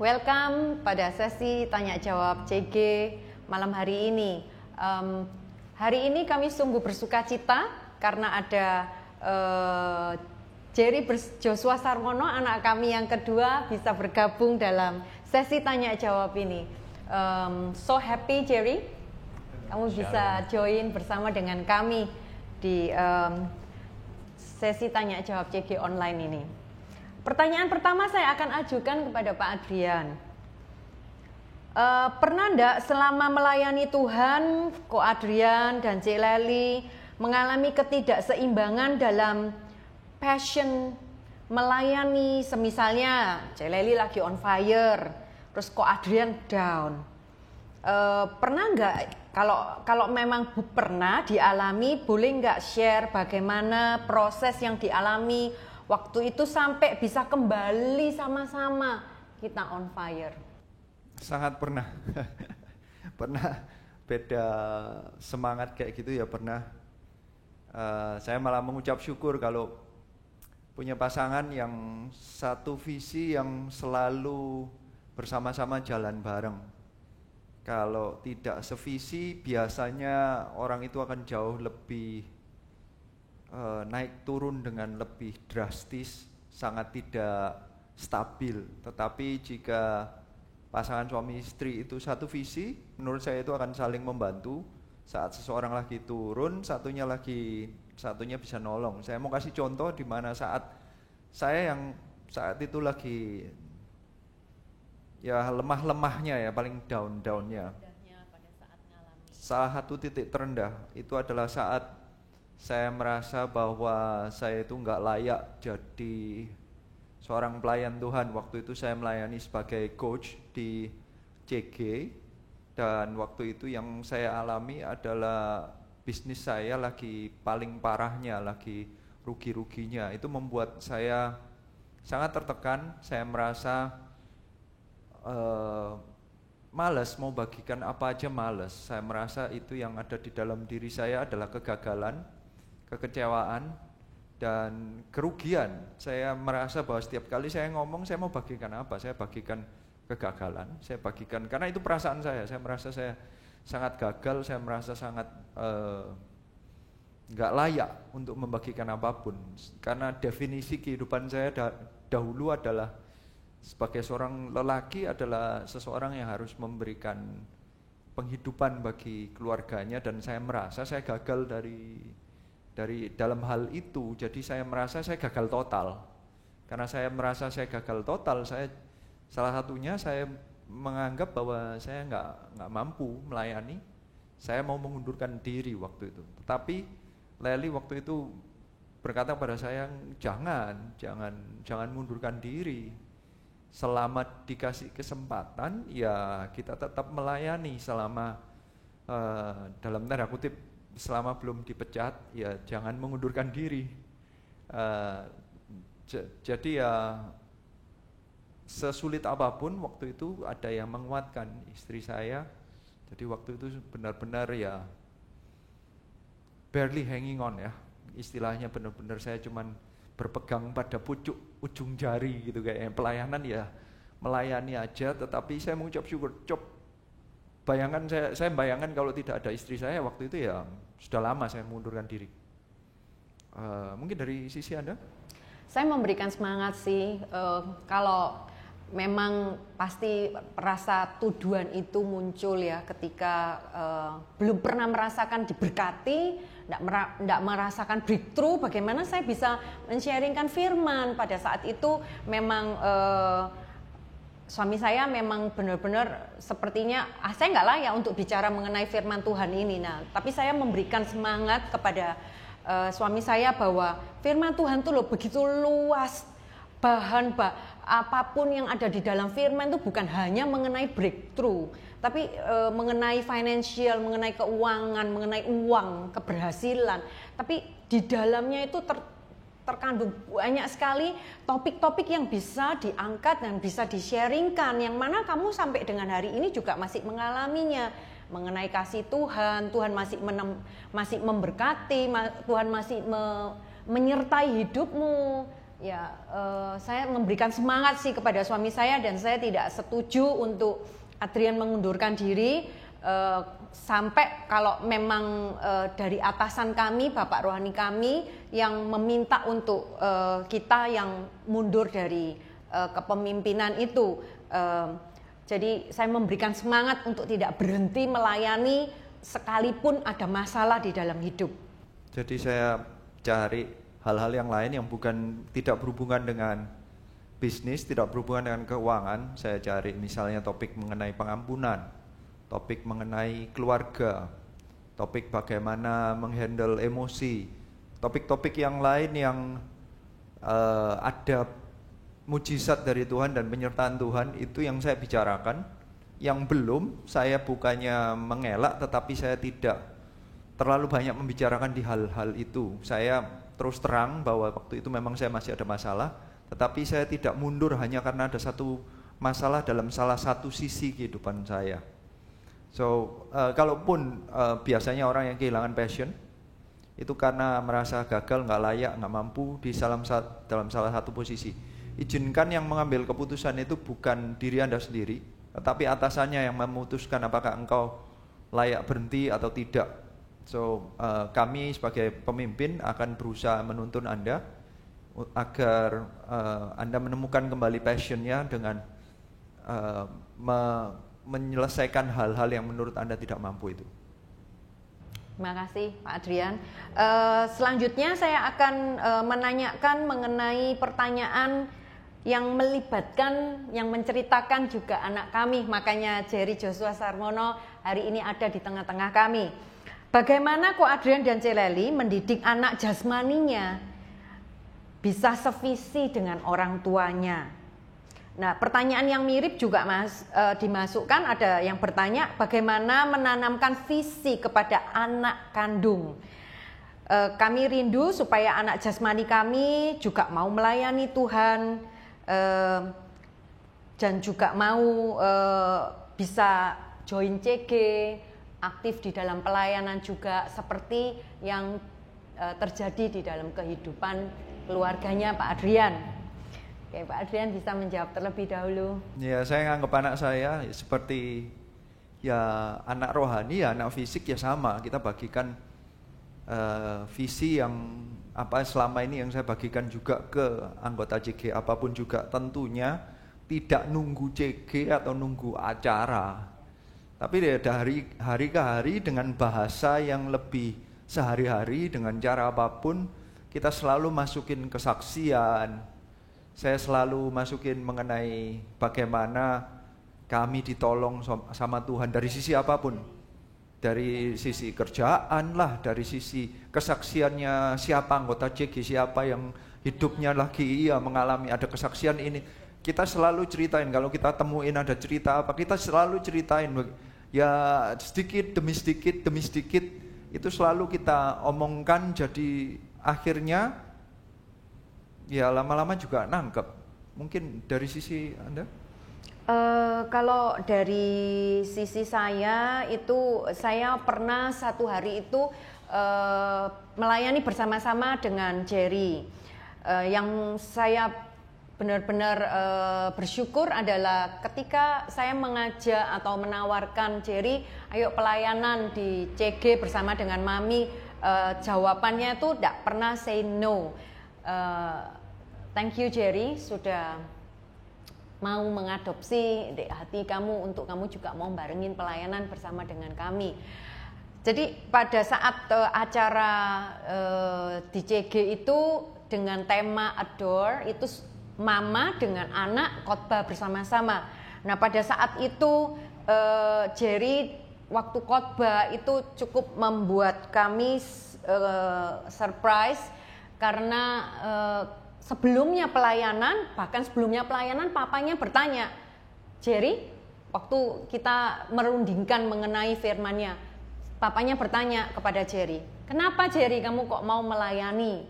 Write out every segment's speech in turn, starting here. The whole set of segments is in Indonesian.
Welcome pada sesi tanya jawab CG malam hari ini. Hari ini kami sungguh bersuka cita karena ada Jerry Joshua Sarwono, anak kami yang kedua, bisa bergabung dalam sesi tanya jawab ini. So happy Jerry, kamu bisa join bersama dengan kami di sesi tanya jawab CG online ini. Pertanyaan pertama saya akan ajukan kepada Pak Adrian. Pernah enggak selama melayani Tuhan, Ko Adrian dan Cik Leli mengalami ketidakseimbangan dalam passion melayani? Semisalnya Cik Leli lagi on fire, terus Ko Adrian down. Pernah enggak, kalau memang pernah dialami, boleh enggak share bagaimana proses yang dialami waktu itu sampai bisa kembali sama-sama kita on fire? Sangat pernah. Pernah beda semangat kayak gitu ya pernah. Saya malah mengucap syukur kalau punya pasangan yang satu visi yang selalu bersama-sama jalan bareng. Kalau tidak sevisi biasanya orang itu akan jauh lebih naik turun dengan lebih drastis, sangat tidak stabil. Tetapi jika pasangan suami istri itu satu visi, menurut saya itu akan saling membantu. Saat seseorang lagi turun, satunya bisa nolong. Saya mau kasih contoh di mana saat saya yang saat itu lagi ya lemah-lemahnya ya, paling down-downnya. Salah satu titik terendah itu adalah saat saya merasa bahwa saya itu nggak layak jadi seorang pelayan Tuhan. Waktu itu saya melayani sebagai coach di CG, dan waktu itu yang saya alami adalah bisnis saya lagi paling parahnya, lagi rugi-ruginya. Itu membuat saya sangat tertekan. Saya merasa malas, mau bagikan apa aja malas. Saya merasa itu yang ada di dalam diri saya adalah kegagalan, kekecewaan, dan kerugian. Saya merasa bahwa setiap kali saya ngomong, saya mau bagikan apa? Saya bagikan kegagalan, saya bagikan, karena itu perasaan saya merasa saya sangat gagal, saya merasa sangat nggak layak untuk membagikan apapun. Karena definisi kehidupan saya dahulu adalah sebagai seorang lelaki adalah seseorang yang harus memberikan penghidupan bagi keluarganya, dan saya merasa saya gagal dari dalam hal itu. Jadi saya merasa saya gagal total. Karena saya merasa saya gagal total, salah satunya saya menganggap bahwa saya nggak mampu melayani. Saya mau mengundurkan diri waktu itu. Tetapi Leli waktu itu berkata pada saya, jangan mundurkan diri. Selama dikasih kesempatan, ya kita tetap melayani selama dalam tanda kutip, selama belum dipecat, ya jangan mengundurkan diri. Jadi ya sesulit apapun waktu itu ada yang menguatkan istri saya. Jadi waktu itu benar-benar ya barely hanging on ya, istilahnya benar-benar saya cuman berpegang pada pucuk ujung jari gitu, kayak pelayanan ya melayani aja. Tetapi saya mengucap syukur. Bayangkan saya bayangkan kalau tidak ada istri saya waktu itu, ya sudah lama saya mengundurkan diri. Mungkin dari sisi Anda? Saya memberikan semangat sih, kalau memang pasti rasa tuduhan itu muncul ya ketika belum pernah merasakan diberkati, tidak merasakan breakthrough. Bagaimana saya bisa men-sharingkan firman pada saat itu? Memang suami saya memang benar-benar sepertinya saya nggak layak untuk bicara mengenai firman Tuhan ini. Nah, tapi saya memberikan semangat kepada suami saya bahwa firman Tuhan itu loh begitu luas, apapun yang ada di dalam firman itu bukan hanya mengenai breakthrough, tapi mengenai financial, mengenai keuangan, mengenai uang, keberhasilan. Tapi di dalamnya itu terkandung banyak sekali topik-topik yang bisa diangkat dan bisa di-sharingkan, yang mana kamu sampai dengan hari ini juga masih mengalaminya. Mengenai kasih Tuhan, Tuhan masih memberkati, Tuhan masih menyertai hidupmu. Saya memberikan semangat sih kepada suami saya, dan saya tidak setuju untuk Adrian mengundurkan diri sampai kalau memang dari atasan kami, Bapak Rohani kami yang meminta untuk kita yang mundur dari kepemimpinan itu. Jadi saya memberikan semangat untuk tidak berhenti melayani sekalipun ada masalah di dalam hidup. Jadi saya cari hal-hal yang lain yang tidak berhubungan dengan bisnis, tidak berhubungan dengan keuangan. Saya cari misalnya topik mengenai pengampunan, topik mengenai keluarga, topik bagaimana menghandle emosi, topik-topik yang lain yang ada mujizat dari Tuhan dan penyertaan Tuhan, itu yang saya bicarakan. Yang belum, saya bukannya mengelak, tetapi saya tidak terlalu banyak membicarakan di hal-hal itu. Saya terus terang bahwa waktu itu memang saya masih ada masalah, tetapi saya tidak mundur hanya karena ada satu masalah dalam salah satu sisi kehidupan saya. Kalaupun biasanya orang yang kehilangan passion itu karena merasa gagal, nggak layak, nggak mampu dalam salah satu posisi. Izinkan yang mengambil keputusan itu bukan diri Anda sendiri, tetapi atasannya yang memutuskan apakah engkau layak berhenti atau tidak. Kami sebagai pemimpin akan berusaha menuntun Anda agar Anda menemukan kembali passionnya dengan menyelesaikan hal-hal yang menurut Anda tidak mampu itu. Terima kasih Pak Adrian. Selanjutnya saya akan menanyakan mengenai pertanyaan yang melibatkan, yang menceritakan juga anak kami. Makanya Jerry Joshua Sarmono hari ini ada di tengah-tengah kami. Bagaimana Ko Adrian dan Celeli mendidik anak jasmaninya bisa sevisi dengan orang tuanya? Nah, pertanyaan yang mirip juga dimasukkan, ada yang bertanya bagaimana menanamkan visi kepada anak kandung. Kami rindu supaya anak jasmani kami juga mau melayani Tuhan dan juga mau bisa join CG, aktif di dalam pelayanan juga seperti yang terjadi di dalam kehidupan keluarganya Pak Adrian. Oke, Pak Adrian bisa menjawab terlebih dahulu. Ya, saya anggap anak saya seperti ya anak rohani, ya anak fisik ya sama. Kita bagikan visi yang selama ini yang saya bagikan juga ke anggota CG apapun juga, tentunya tidak nunggu CG atau nunggu acara. Tapi dari hari ke hari dengan bahasa yang lebih sehari-hari, dengan cara apapun, kita selalu masukin kesaksian. Saya selalu masukin mengenai bagaimana kami ditolong sama Tuhan dari sisi apapun. Dari sisi kerjaan lah, dari sisi kesaksiannya siapa anggota CG, siapa yang hidupnya lagi mengalami ada kesaksian ini. Kita selalu ceritain, kalau kita temuin ada cerita apa, kita selalu ceritain. Ya sedikit demi sedikit itu selalu kita omongkan, jadi akhirnya ya lama-lama juga nangkep. Mungkin dari sisi Anda? Kalau dari sisi saya itu, saya pernah satu hari itu melayani bersama-sama dengan Jerry. Yang saya benar-benar bersyukur adalah ketika saya mengajak atau menawarkan Jerry, ayo pelayanan di CG bersama dengan Mami, jawabannya itu tidak pernah say no. Thank you Jerry, sudah mau mengadopsi hati kamu untuk kamu juga mau barengin pelayanan bersama dengan kami. Jadi pada saat acara di CG itu dengan tema Adore, itu mama dengan anak khotbah bersama-sama. Nah pada saat itu Jerry waktu khotbah itu cukup membuat kami surprise karena sebelumnya pelayanan, bahkan sebelumnya pelayanan papanya bertanya, Jerry, waktu kita merundingkan mengenai firman-Nya, papanya bertanya kepada Jerry, kenapa Jerry kamu kok mau melayani?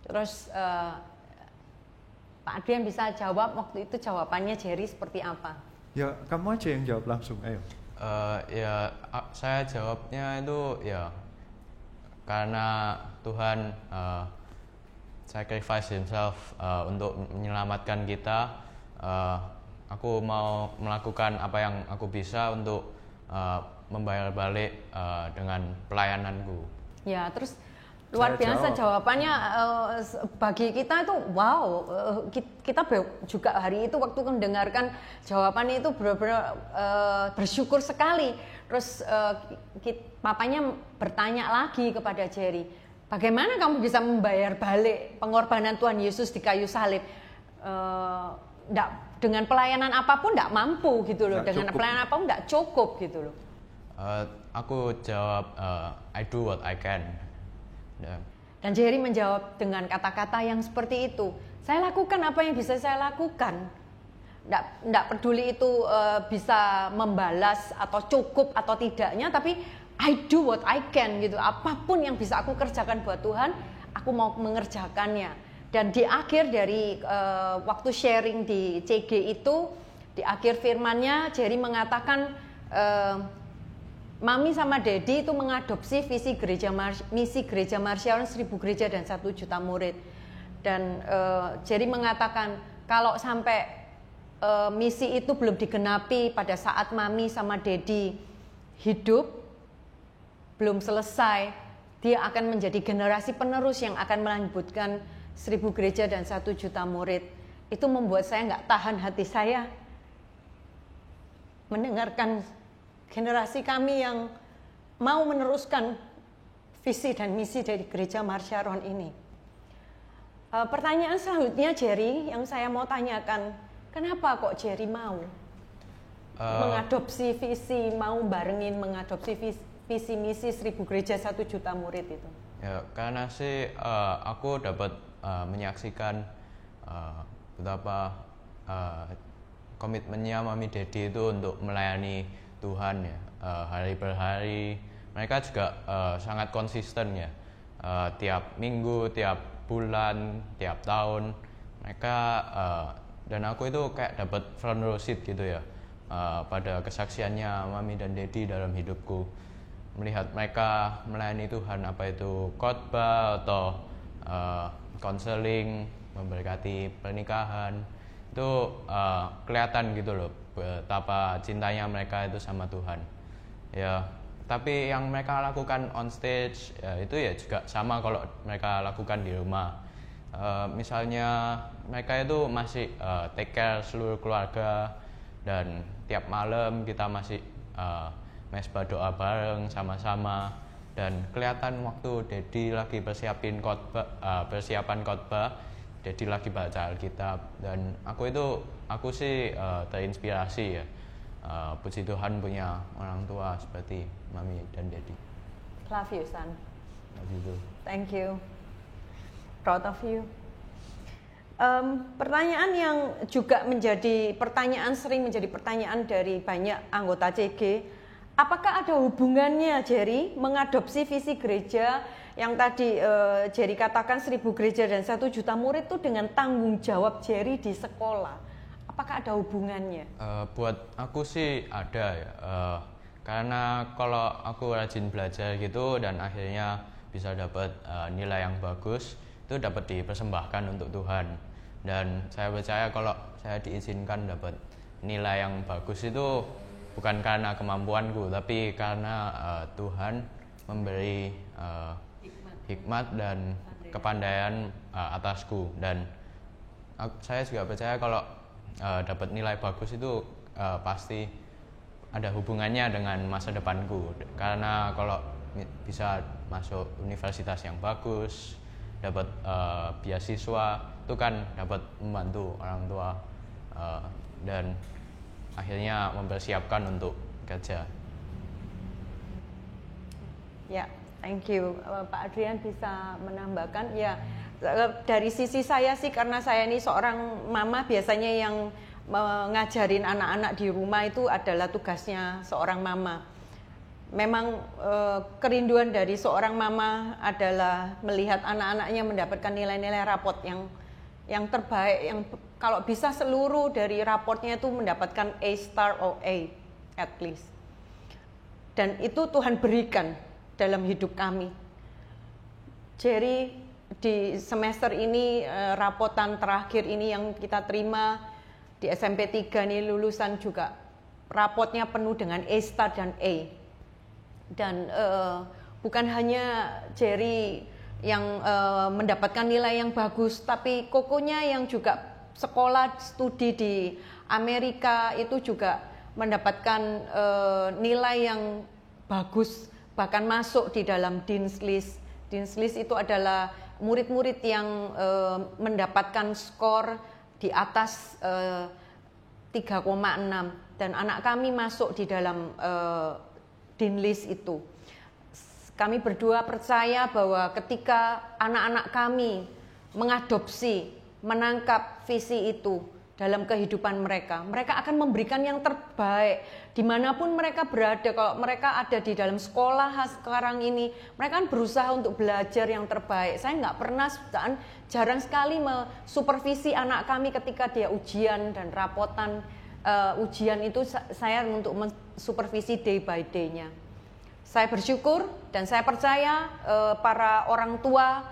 Terus Pak Adrian bisa jawab waktu itu jawabannya Jerry seperti apa? Ya kamu aja yang jawab langsung, ayo. Saya jawabnya itu ya karena Tuhan sacrifice himself untuk menyelamatkan kita. Aku mau melakukan apa yang aku bisa untuk membayar balik dengan pelayananku. Ya, terus luar biasa jawabannya bagi kita itu wow. Kita juga hari itu waktu mendengarkan jawabannya itu benar-benar bersyukur sekali. Terus papanya bertanya lagi kepada Jerry, bagaimana kamu bisa membayar balik pengorbanan Tuhan Yesus di kayu salib? Dengan pelayanan apapun tidak mampu gitu loh. Dengan pelayanan apapun tidak cukup gitu loh. Aku jawab, I do what I can. Dan Jerry menjawab dengan kata-kata yang seperti itu. Saya lakukan apa yang bisa saya lakukan. Tidak peduli itu bisa membalas atau cukup atau tidaknya, tapi I do what I can gitu. Apapun yang bisa aku kerjakan buat Tuhan, aku mau mengerjakannya. Dan di akhir dari waktu sharing di CG itu, di akhir firmannya Jerry mengatakan Mami sama Daddy itu mengadopsi misi gereja Marsyaron 1000 gereja dan 1 juta murid. Dan Jerry mengatakan kalau sampai misi itu belum digenapi pada saat Mami sama Daddy hidup, belum selesai, dia akan menjadi generasi penerus yang akan melanjutkan 1000 gereja dan 1 juta murid. Itu membuat saya nggak tahan hati saya mendengarkan generasi kami yang mau meneruskan visi dan misi dari gereja Marsyaron ini. Pertanyaan selanjutnya Jerry yang saya mau tanyakan, kenapa kok Jerry mau mengadopsi visi, mau barengin mengadopsi visi misi 1000 gereja 1 juta murid itu? Ya, karena sih aku dapat menyaksikan betapa komitmennya Mami Daddy itu untuk melayani Tuhan ya, hari per hari. Mereka juga sangat konsisten ya, tiap minggu, tiap bulan, tiap tahun. Mereka dan aku itu kayak dapat front row seat gitu ya, pada kesaksiannya Mami dan Daddy dalam hidupku. Melihat mereka melayani Tuhan, apa itu khotbah atau konseling, memberkati pernikahan, itu kelihatan gitu loh betapa cintanya mereka itu sama Tuhan. Ya, tapi yang mereka lakukan on stage ya, itu ya juga sama kalau mereka lakukan di rumah. Misalnya mereka itu masih take care seluruh keluarga, dan tiap malam kita masih mesbah doa bareng sama-sama. Dan kelihatan waktu Daddy lagi persiapan khotbah, Daddy lagi baca Alkitab, dan aku sih terinspirasi ya. Puji Tuhan punya orang tua seperti Mami dan Daddy. Love you, son. Love you too. Thank you. Proud of you. Pertanyaan yang juga sering menjadi pertanyaan dari banyak anggota CG. Apakah ada hubungannya Jerry mengadopsi visi gereja yang tadi Jerry katakan 1000 gereja dan 1 juta murid itu dengan tanggung jawab Jerry di sekolah? Apakah ada hubungannya? Buat aku sih ada ya, karena kalau aku rajin belajar gitu dan akhirnya bisa dapat nilai yang bagus, itu dapat dipersembahkan untuk Tuhan. Dan saya percaya kalau saya diizinkan dapat nilai yang bagus itu bukan karena kemampuanku, tapi karena Tuhan memberi hikmat dan kepandaian atasku. Dan saya juga percaya kalau dapat nilai bagus itu pasti ada hubungannya dengan masa depanku. Karena kalau bisa masuk universitas yang bagus, dapat beasiswa, itu kan dapat membantu orang tua dan akhirnya mempersiapkan untuk kerja. Ya, thank you. Pak Adrian bisa menambahkan? Ya, dari sisi saya sih, karena saya ini seorang mama, biasanya yang mengajarin anak-anak di rumah itu adalah tugasnya seorang mama. Memang kerinduan dari seorang mama adalah melihat anak-anaknya mendapatkan nilai-nilai raport yang terbaik, yang kalau bisa seluruh dari raportnya itu mendapatkan A star or A at least. Dan itu Tuhan berikan dalam hidup kami. Jerry di semester ini rapotan terakhir ini yang kita terima di SMP 3 ini lulusan juga rapotnya penuh dengan A star dan A. Dan bukan hanya Jerry yang mendapatkan nilai yang bagus, tapi kokonya yang juga sekolah studi di Amerika itu juga mendapatkan nilai yang bagus, bahkan masuk di dalam Dean's List. Dean's List itu adalah murid-murid yang mendapatkan skor di atas 3,6 dan anak kami masuk di dalam Dean's List itu. Kami berdua percaya bahwa ketika anak-anak kami mengadopsi, menangkap visi itu dalam kehidupan mereka, mereka akan memberikan yang terbaik dimanapun mereka berada. Kalau mereka ada di dalam sekolah sekarang ini, mereka kan berusaha untuk belajar yang terbaik. Saya nggak pernah, jarang sekali mensupervisi anak kami ketika dia ujian dan rapotan ujian itu, saya untuk mensupervisi day by day-nya. Saya bersyukur dan saya percaya para orang tua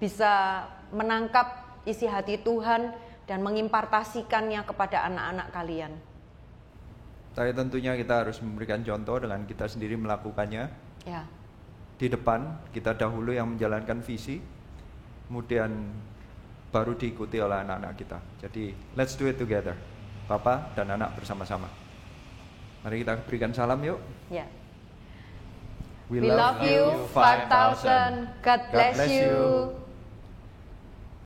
bisa menangkap isi hati Tuhan dan mengimpartasikannya kepada anak-anak kalian. Tapi tentunya kita harus memberikan contoh dengan kita sendiri melakukannya. Ya. Di depan kita dahulu yang menjalankan visi, kemudian baru diikuti oleh anak-anak kita. Jadi let's do it together, Papa dan anak bersama-sama. Mari kita berikan salam yuk. Ya. We love you 5,000. God bless you.